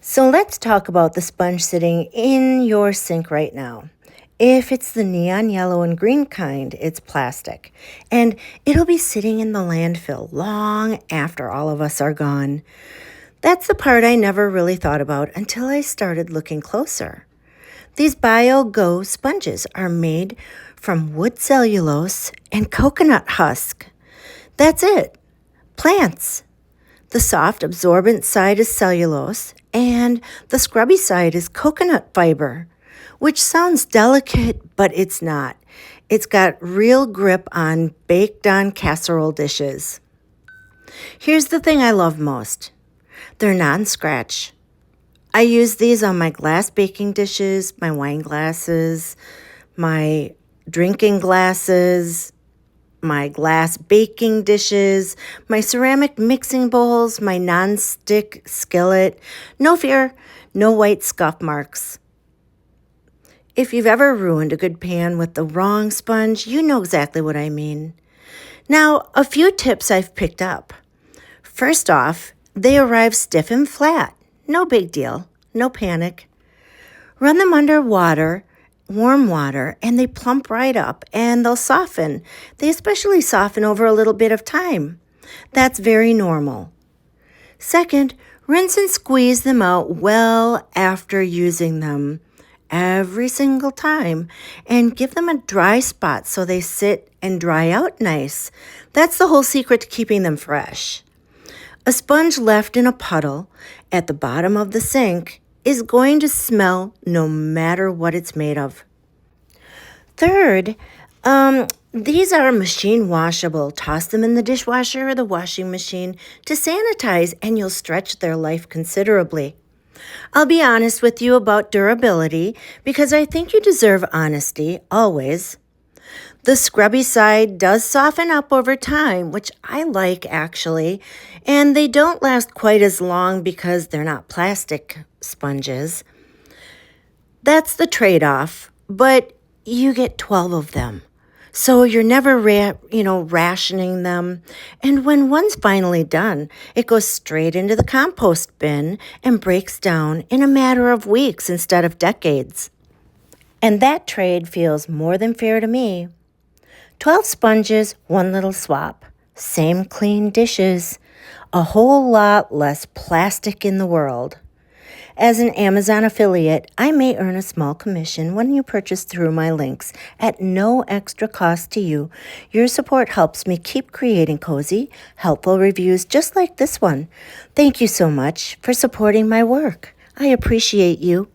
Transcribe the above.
So let's talk about the sponge sitting in your sink right now. If it's the neon yellow and green kind, it's plastic. And it'll be sitting in the landfill long after all of us are gone. That's the part I never really thought about until I started looking closer. These BioGo sponges are made from wood cellulose and coconut husk. That's it. Plants. The soft, absorbent side is cellulose, and the scrubby side is coconut fiber, which sounds delicate, but it's not. It's got real grip on baked-on casserole dishes. Here's the thing I love most. They're non-scratch. I use these on my glass baking dishes, my wine glasses, my drinking glasses, my glass baking dishes, my ceramic mixing bowls, my non-stick skillet. No fear, no white scuff marks. If you've ever ruined a good pan with the wrong sponge, you know exactly what I mean. Now, a few tips I've picked up. First off, they arrive stiff and flat. No big deal. No panic. Run them under warm water, and they plump right up, and they'll soften. They especially soften over a little bit of time. That's very normal. Second, rinse and squeeze them out well after using them every single time, and give them a dry spot so they sit and dry out nice. That's the whole secret to keeping them fresh. A sponge left in a puddle at the bottom of the sink is going to smell no matter what it's made of. Third, these are machine washable. Toss them in the dishwasher or the washing machine to sanitize, and you'll stretch their life considerably. I'll be honest with you about durability because I think you deserve honesty, always. The scrubby side does soften up over time, which I like actually, and they don't last quite as long because they're not plastic sponges. That's the trade-off, but you get 12 of them. So you're never rationing them. And when one's finally done, it goes straight into the compost bin and breaks down in a matter of weeks instead of decades. And that trade feels more than fair to me. 12 sponges, one little swap. Same clean dishes. A whole lot less plastic in the world. As an Amazon affiliate, I may earn a small commission when you purchase through my links at no extra cost to you. Your support helps me keep creating cozy, helpful reviews just like this one. Thank you so much for supporting my work. I appreciate you.